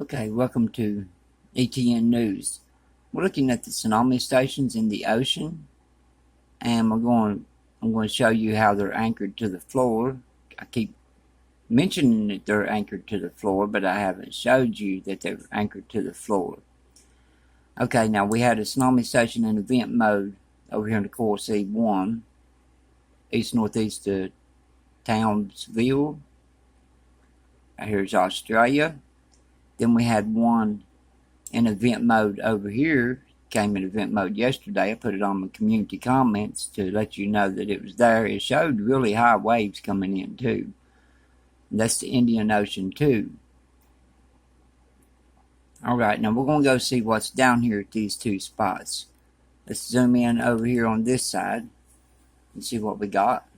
Okay, welcome to ETN News. We're looking at the tsunami stations in the ocean, and I'm going to show you how they're anchored to the floor. I keep mentioning that they're anchored to the floor, but I haven't showed you that they're anchored to the floor. Okay, now we had a tsunami station in event mode over here in the Core C1, east-northeast of Townsville. Here's Australia. Then we had one in event mode over here. Came in event mode yesterday. I put it on my community comments to let you know that it was there. It showed really high waves coming in too. And that's the Indian Ocean too. Alright, now we're going to go see what's down here at these two spots. Let's zoom in over here on this side and see what we got.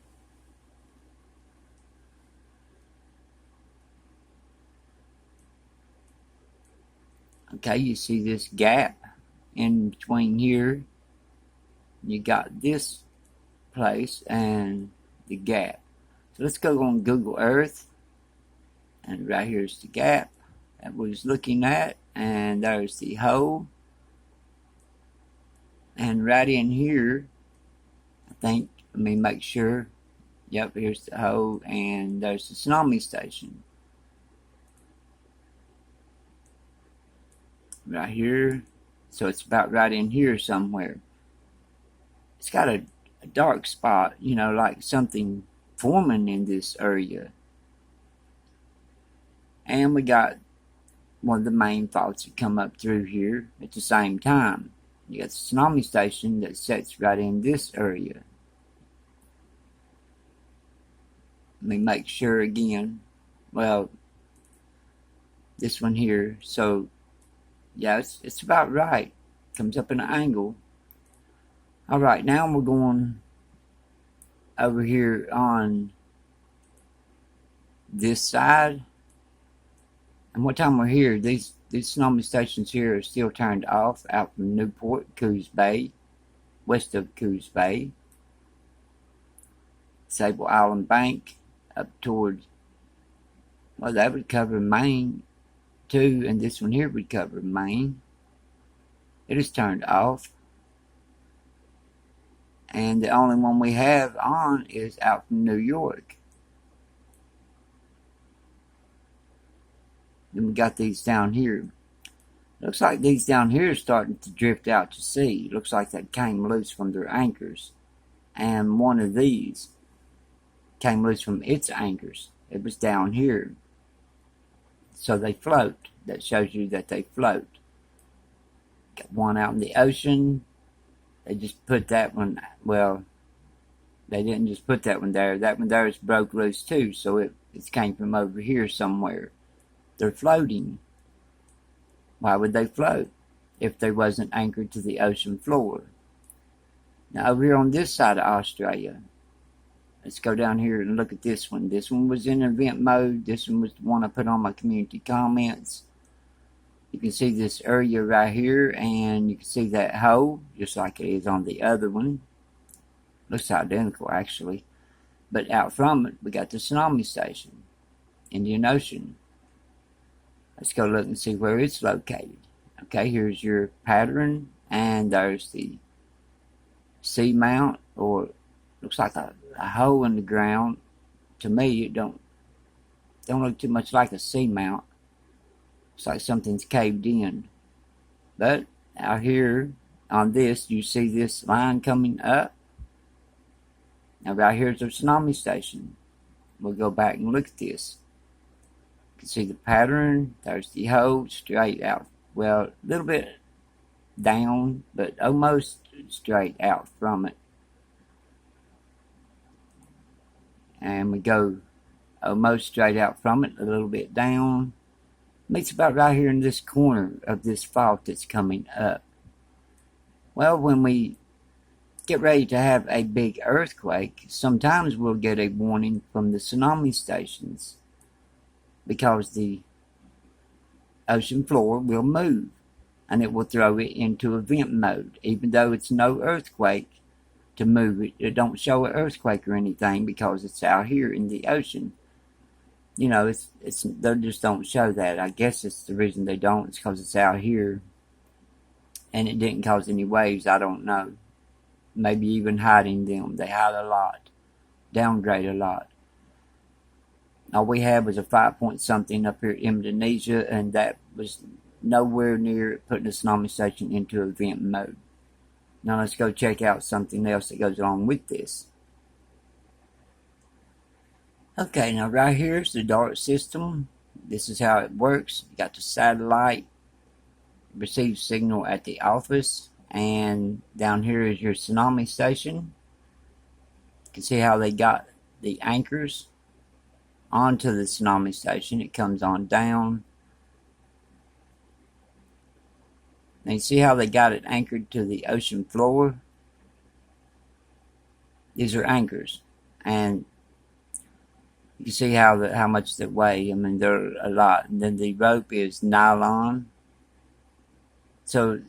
Okay, you see this gap in between here. You got this place and the gap. So let's go on Google Earth. And right here's the gap that we was looking at. And there's the hole. And right in here, I think, let me make sure. Yep, here's the hole. And there's the tsunami station. Right here. So it's about right in here somewhere. It's got a dark spot, you know, like something forming in this area. And we got one of the main faults that come up through here at the same time. You got the tsunami station that sets right in this area. Let me make sure again. Well, this one here. So yeah, it's about right. Comes up in an angle. Alright, now we're going over here on this side. And what time we're here, these tsunami stations here are still turned off out from Newport, Coos Bay, west of Coos Bay. Sable Island Bank, up towards, well, that would cover Maine too, and this one here would cover Maine. It is turned off. And the only one we have on is out from New York. Then we got these down here. Looks like these down here are starting to drift out to sea. Looks like they came loose from their anchors. And one of these came loose from its anchors. It was down here. So they float. That shows you that they float. Got one out in the ocean. They just put that one, well, they didn't just put that one there. That one there is broke loose too, so it came from over here somewhere. They're floating. Why would they float if they wasn't anchored to the ocean floor? Now over here on this side of Australia, let's go down here and look at this one. This one was in event mode. This one was the one I put on my community comments. You can see this area right here, and you can see that hole, just like it is on the other one. Looks identical, actually. But out from it, we got the tsunami station, Indian Ocean. Let's go look and see where it's located. Okay, here's your pattern, and there's the seamount, or looks like a hole in the ground. To me, it don't look too much like a seamount. Looks like something's caved in. But out here on this, you see this line coming up. Now right here's the tsunami station. We'll go back and look at this. You can see the pattern. There's the hole straight out. Well, a little bit down, but almost straight out from it. And we go almost straight out from it, a little bit down. It's about right here in this corner of this fault that's coming up. Well, when we get ready to have a big earthquake, sometimes we'll get a warning from the tsunami stations because the ocean floor will move and it will throw it into event mode. Even though it's no earthquake, to move it, it don't show an earthquake or anything because it's out here in the ocean. you know, they just don't show that. I guess it's the reason they don't. It's because it's out here, and it didn't cause any waves. I don't know. Maybe even hiding them. They hide a lot, downgrade a lot. All we had was a 5 point something up here in Indonesia, and that was nowhere near putting the tsunami station into event mode. Now let's go check out something else that goes along with this. Okay, now right here is the DART system. This is how it works. You got the satellite, receives signal at the office, and down here is your tsunami station. You can see how they got the anchors onto the tsunami station. It comes on down. Now you see how they got it anchored to the ocean floor? These are anchors, and you can see how much they weigh. I mean, they're a lot. And then the rope is nylon. So,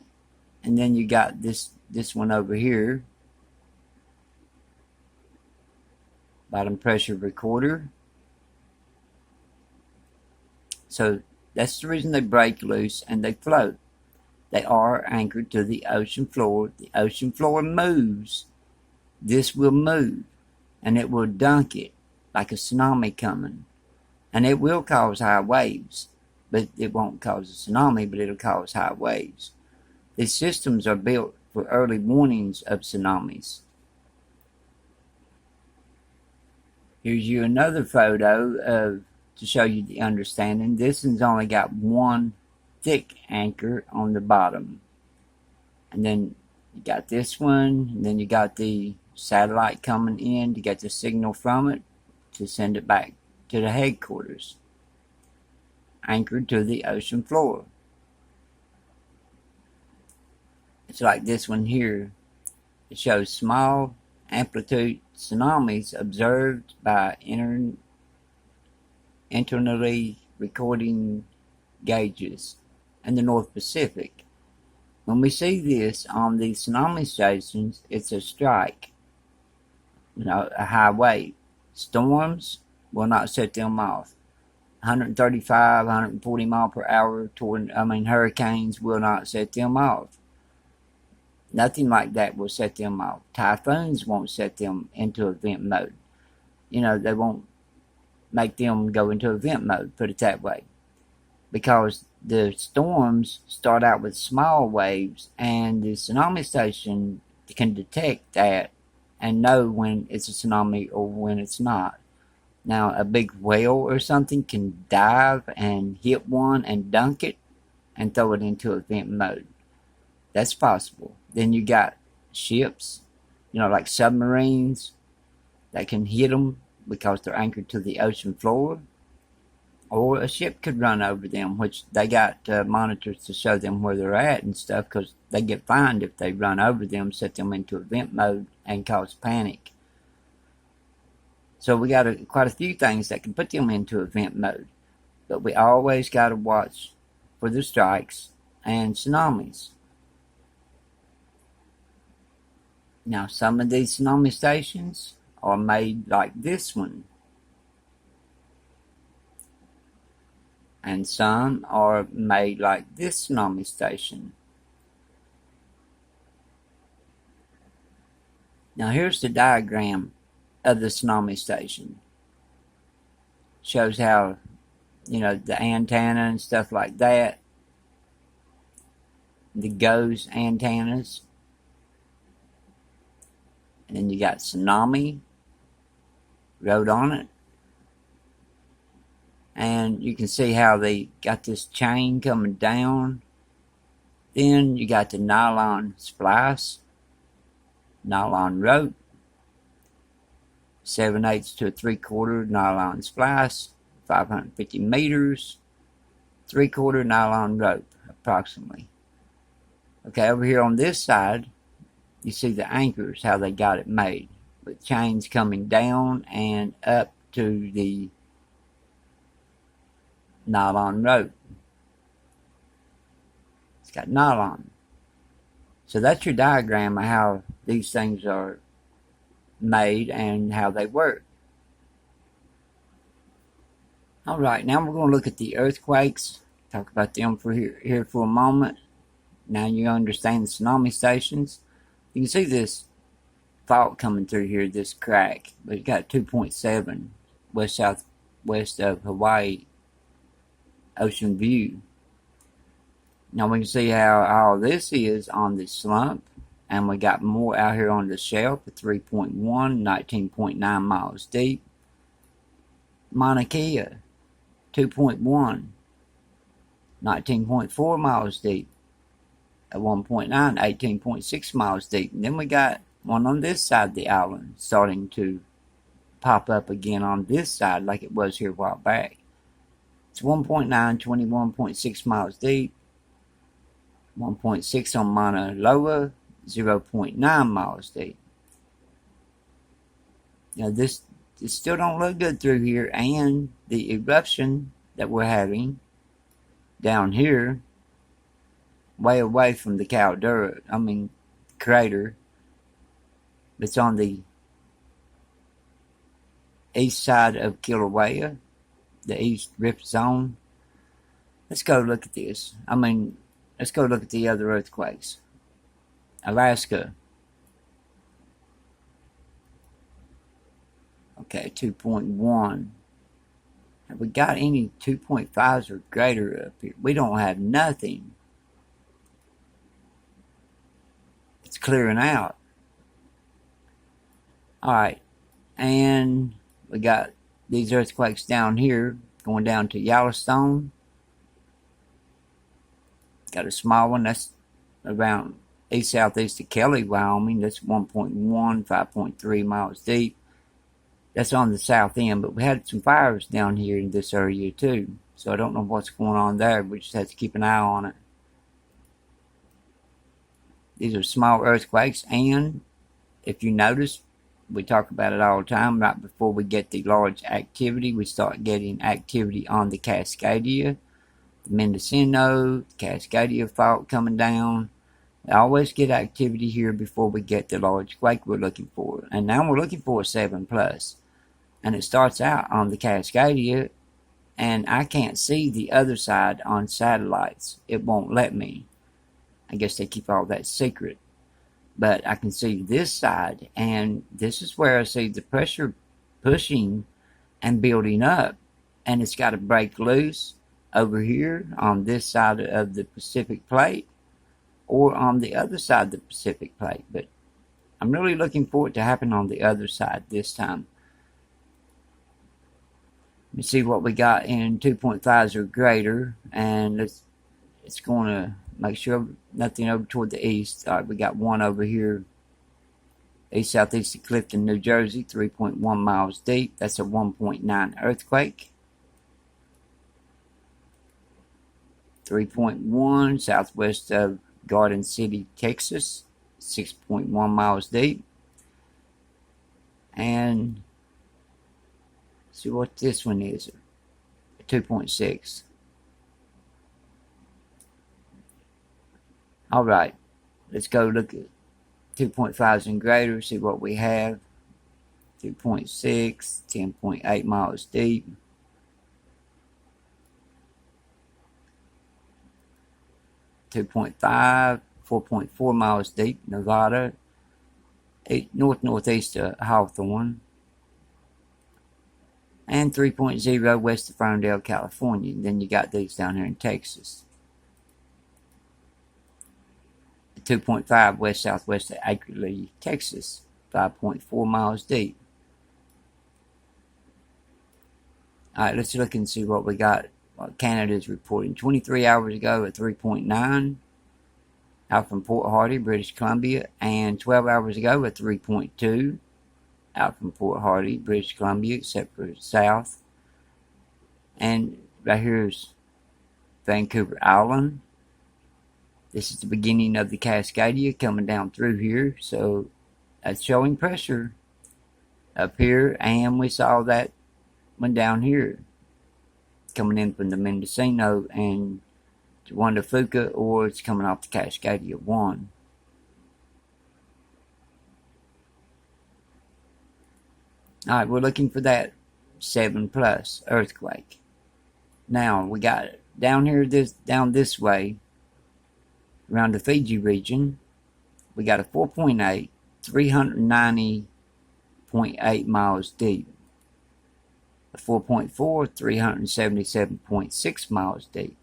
and then you got this one over here, bottom pressure recorder. So that's the reason they break loose and they float. They are anchored to the ocean floor. The ocean floor moves. This will move, and it will dunk it like a tsunami coming. And it will cause high waves, but it won't cause a tsunami, but it'll cause high waves. These systems are built for early warnings of tsunamis. Here's you another photo to show you the understanding. This one's only got one thick anchor on the bottom. And then you got this one, and then you got the satellite coming in to get the signal from it to send it back to the headquarters, anchored to the ocean floor. It's like this one here. It shows small amplitude tsunamis observed by internally recording gauges in the North Pacific. When we see this on the tsunami stations, it's a strike, a high wave. Storms will not set them off. 135, 140 mile per hour hurricanes will not set them off. Nothing like that will set them off. Typhoons won't set them into event mode. They won't make them go into event mode, put it that way. Because the storms start out with small waves, and the tsunami station can detect that and know when it's a tsunami or when it's not. Now, a big whale or something can dive and hit one and dunk it and throw it into event mode. That's possible. Then you got ships, like submarines that can hit them because they're anchored to the ocean floor. Or a ship could run over them, which they got monitors to show them where they're at and stuff, because they get fined if they run over them, set them into event mode, and cause panic. So we got quite a few things that can put them into event mode. But we always got to watch for the strikes and tsunamis. Now, some of these tsunami stations are made like this one. And some are made like this tsunami station. Now here's the diagram of the tsunami station. Shows how, the antenna and stuff like that. The GOES antennas. And then you got tsunami wrote on it. And you can see how they got this chain coming down. Then you got the nylon splice, nylon rope, 7/8 to a 3/4 nylon splice, 550 meters, 3/4 nylon rope, approximately. Okay, over here on this side, you see the anchors, how they got it made, with chains coming down and up to the nylon rope. It's got nylon. So that's your diagram of how these things are made and how they work. Alright, now we're going to look at the earthquakes. Talk about them for here for a moment. Now you understand the tsunami stations. You can see this fault coming through here, this crack. But it got 2.7 west-southwest of Hawaii Ocean View. Now we can see how all this is on the slump. And we got more out here on the shelf at 3.1, 19.9 miles deep. Mauna Kea, 2.1, 19.4 miles deep. At 1.9, 18.6 miles deep. And then we got one on this side of the island starting to pop up again on this side like it was here a while back. It's 1.9, 21.6 miles deep. 1.6 on Mauna Loa, 0.9 miles deep. Now this still don't look good through here, and the eruption that we're having down here, way away from the crater, that's on the east side of Kilauea, the East Rift Zone. Let's go look at this. Let's go look at the other earthquakes. Alaska. Okay, 2.1. Have we got any 2.5s or greater up here? We don't have nothing. It's clearing out. Alright, and we got these earthquakes down here, going down to Yellowstone. Got a small one, that's around east-southeast of Kelly, Wyoming. That's 1.1, 5.3 miles deep. That's on the south end, but we had some fires down here in this area too. So I don't know what's going on there. We just have to keep an eye on it. These are small earthquakes, and if you notice, we talk about it all the time. Right before we get the large activity, we start getting activity on the Cascadia, the Mendocino, the Cascadia fault coming down. We always get activity here before we get the large quake we're looking for. And now we're looking for a 7+. And it starts out on the Cascadia, and I can't see the other side on satellites. It won't let me. I guess they keep all that secret. But I can see this side, and this is where I see the pressure pushing and building up. And it's got to break loose over here on this side of the Pacific Plate, or on the other side of the Pacific Plate. But I'm really looking for it to happen on the other side this time. Let me see what we got in 2.5s or greater, and it's going to make sure nothing over toward the east. All right, we got one over here, east-southeast of Clifton, New Jersey, 3.1 miles deep. That's a 1.9 earthquake. 3.1 southwest of Garden City, Texas, 6.1 miles deep. And see what this one is, 2.6. Alright, let's go look at 2.5s and greater, see what we have. 2.6, 10.8 miles deep. 2.5, 4.4 miles deep, Nevada, northeast of Hawthorne, and 3.0 west of Ferndale, California. And then you got these down here in Texas. 2.5 west-southwest of Ackley, Texas, 5.4 miles deep. Alright, let's look and see what we got. What Canada is reporting. 23 hours ago at 3.9 out from Port Hardy, British Columbia, and 12 hours ago at 3.2 out from Port Hardy, British Columbia, except for south. And right here is Vancouver Island. This is the beginning of the Cascadia coming down through here, so that's showing pressure up here, and we saw that one down here coming in from the Mendocino and Juanda Fuca, or it's coming off the Cascadia 1. Alright, we're looking for that 7+ earthquake. Now we got down here, down this way, around the Fiji region, we got a 4.8, 390.8 miles deep. A 4.4, 377.6 miles deep.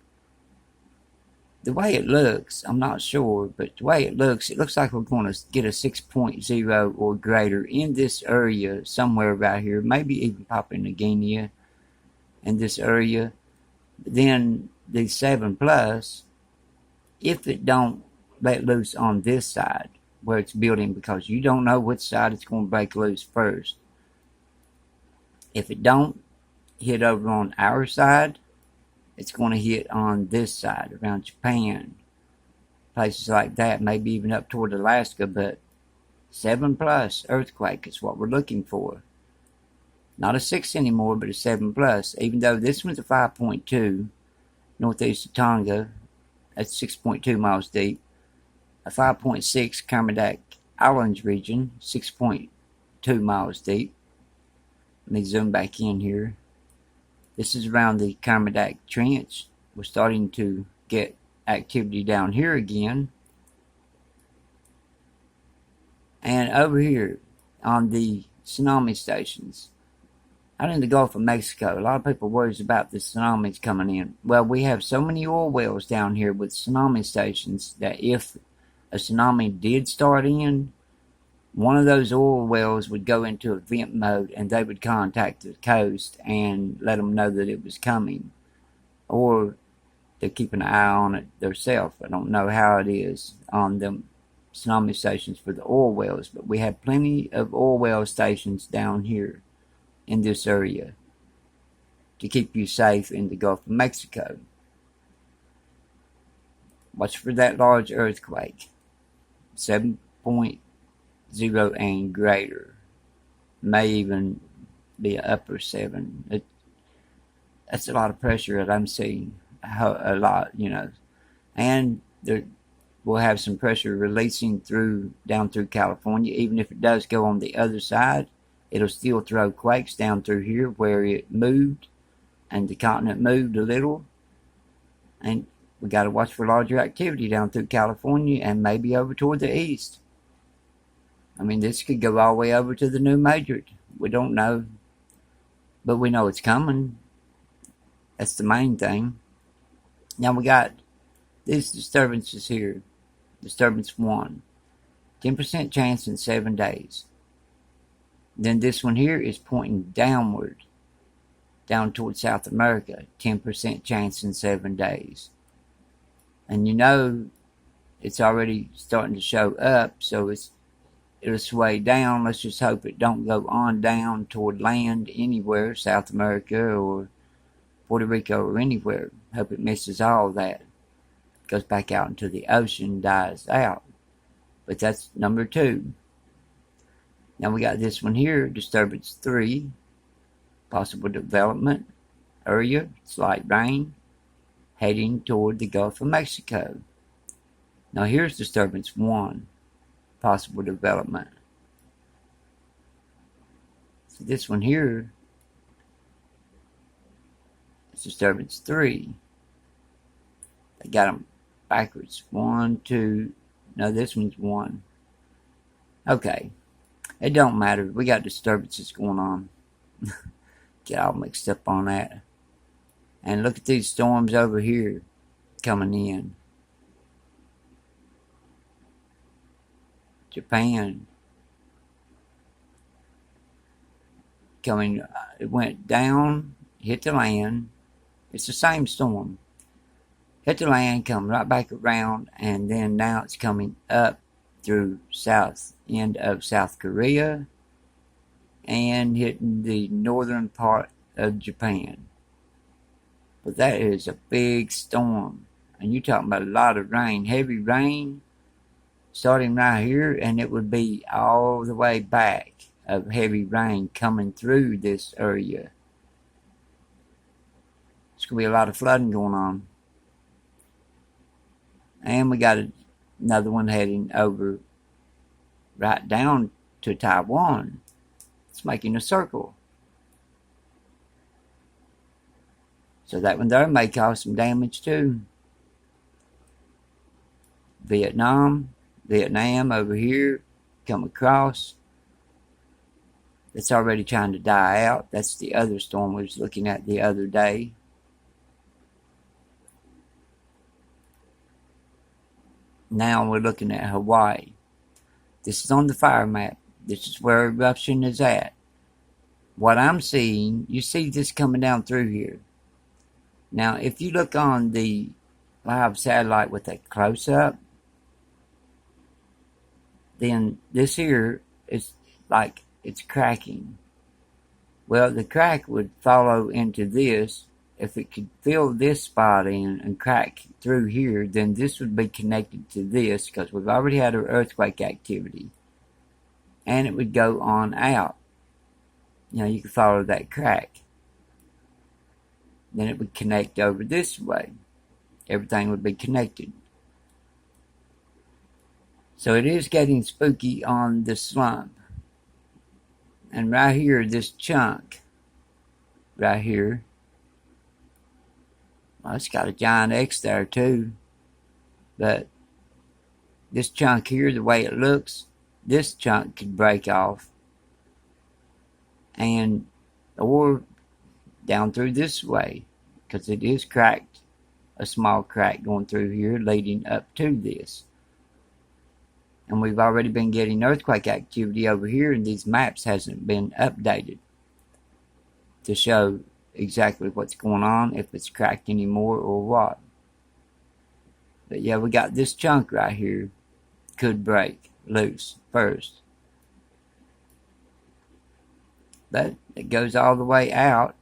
The way it looks, I'm not sure, but the way it looks like we're going to get a 6.0 or greater in this area, somewhere about here, maybe even Papua New Guinea in this area. Then the 7 plus, if it don't let loose on this side where it's building, because you don't know which side it's going to break loose first. If it don't hit over on our side, it's going to hit on this side, around Japan, places like that, maybe even up toward Alaska, but 7 plus earthquake is what we're looking for. Not a 6 anymore, but a 7 plus, even though this one's a 5.2, northeast of Tonga, that's 6.2 miles deep. A 5.6 Kermadec Islands region, 6.2 miles deep. Let me zoom back in here. This is around the Kermadec Trench. We're starting to get activity down here again. And over here on the tsunami stations, out in the Gulf of Mexico, a lot of people worries about the tsunamis coming in. Well, we have so many oil wells down here with tsunami stations that if a tsunami did start in, one of those oil wells would go into event mode and they would contact the coast and let them know that it was coming. Or they're keeping an eye on it themselves. I don't know how it is on them tsunami stations for the oil wells, but we have plenty of oil well stations down here in this area to keep you safe in the Gulf of Mexico. Watch for that large earthquake. 7.0 and greater. May even be an upper 7. That's a lot of pressure that I'm seeing. A lot, you know. And we'll have some pressure releasing down through California. Even if it does go on the other side, it'll still throw quakes down through here where it moved and the continent moved a little. And we got to watch for larger activity down through California and maybe over toward the east. I mean, this could go all the way over to the New Madrid. We don't know. But we know it's coming. That's the main thing. Now we got these disturbances here. Disturbance 1. 10% chance in 7 days. Then this one here is pointing downward. Down towards South America. 10% chance in 7 days. And you know, it's already starting to show up. So it'll sway down. Let's just hope it don't go on down toward land anywhere, South America or Puerto Rico or anywhere. Hope it misses all that. Goes back out into the ocean, dies out. But that's number 2. Now we got this one here, disturbance 3. Possible development area, slight rain, heading toward the Gulf of Mexico. Now here's disturbance 1. Possible development. So this one here is disturbance 3. They got them backwards. 1, 2. No, this one's 1. Okay. It don't matter. We got disturbances going on. Get all mixed up on that. And look at these storms over here coming in. Japan. Coming, it went down, hit the land. It's the same storm. Hit the land, come right back around, and then now it's coming up through south end of South Korea and hitting the northern part of Japan. But that is a big storm. And you're talking about a lot of rain, heavy rain, starting right here, and it would be all the way back of heavy rain coming through this area. There's going to be a lot of flooding going on. And we got another one heading over right down to Taiwan. It's making a circle. So that one there may cause some damage too. Vietnam over here, come across. It's already trying to die out. That's the other storm we was looking at the other day. Now we're looking at Hawaii. This is on the fire map. This is where eruption is at. What I'm seeing, you see this coming down through here. Now, if you look on the live satellite with that close-up, then this here is like it's cracking. Well, the crack would follow into this. If it could fill this spot in and crack through here, then this would be connected to this because we've already had an earthquake activity. And it would go on out. You know, you could follow that crack. Then it would connect over this way. Everything would be connected. So it is getting spooky on the slump. And right here, this chunk, right here, well, it's got a giant X there too. But this chunk here, the way it looks, this chunk could break off. And or down through this way, because it is cracked, a small crack going through here leading up to this. And we've already been getting earthquake activity over here, and these maps hasn't been updated to show exactly what's going on, if it's cracked anymore or what. But yeah, we got this chunk right here could break loose first. But it goes all the way out.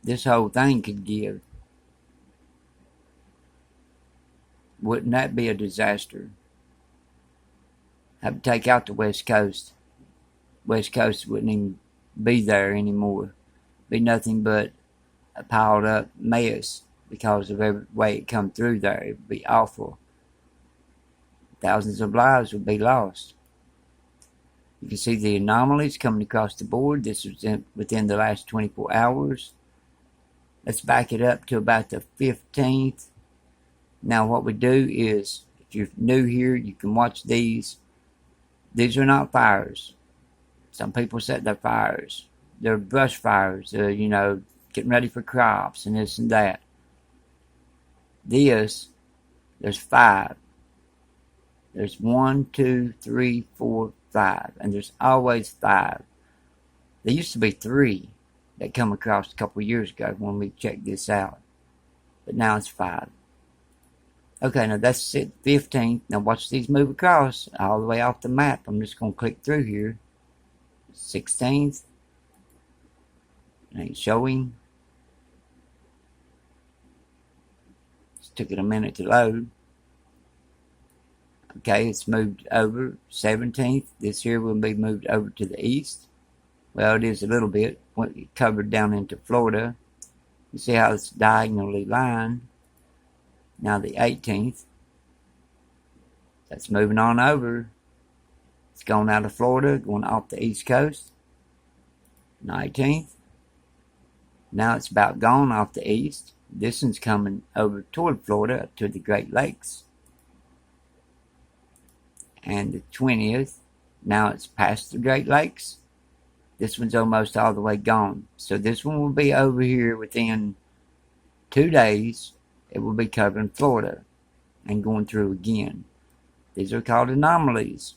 This whole thing could give. Wouldn't that be a disaster? Have to take out the West Coast. West Coast wouldn't even be there anymore. Be nothing but a piled up mess because of every way it come through there. It would be awful. Thousands of lives would be lost. You can see the anomalies coming across the board. This was within the last 24 hours. Let's back it up to about the 15th. Now what we do is, if you're new here, you can watch these. These are not fires. Some people set their fires. They're brush fires. You know, getting ready for crops and this and that. This, there's 5. There's 1, 2, 3, 4, 5. And there's always 5. There used to be 3 that come across a couple of years ago when we checked this out. But now it's 5. Okay, now that's it, 15th. Now watch these move across all the way off the map. I'm just going to click through here. 16th. It ain't showing. Just took it a minute to load. Okay, it's moved over. 17th. This here will be moved over to the east. Well, it is a little bit. It covered down into Florida. You see how it's diagonally lined. Now the 18th. That's moving on over. It's going out of Florida, going off the east coast. 19th. Now it's about gone off the east. This one's coming over toward Florida to the Great Lakes. And the 20th. Now it's past the Great Lakes. This one's almost all the way gone. So this one will be over here within 2 days. It will be covering Florida and going through again. These are called anomalies.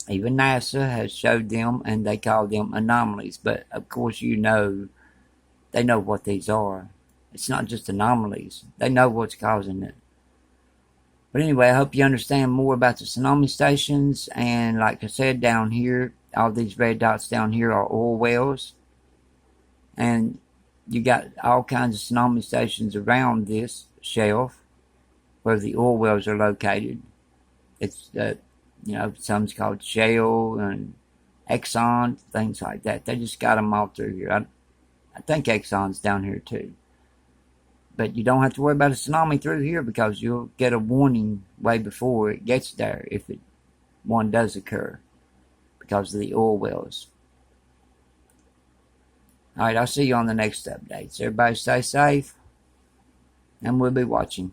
Even NASA has showed them, and they call them anomalies. But of course, you know, they know what these are. It's not just anomalies. They know what's causing it. But anyway, I hope you understand more about the tsunami stations. And like I said, down here, all these red dots down here are oil wells. And you got all kinds of tsunami stations around this shelf where the oil wells are located. It's, you know, some's called Shell and Exxon, things like that. They just got them all through here. I think Exxon's down here too. But you don't have to worry about a tsunami through here because you'll get a warning way before it gets there if one does occur because of the oil wells. Alright, I'll see you on the next updates. Everybody stay safe. and we'll be watching.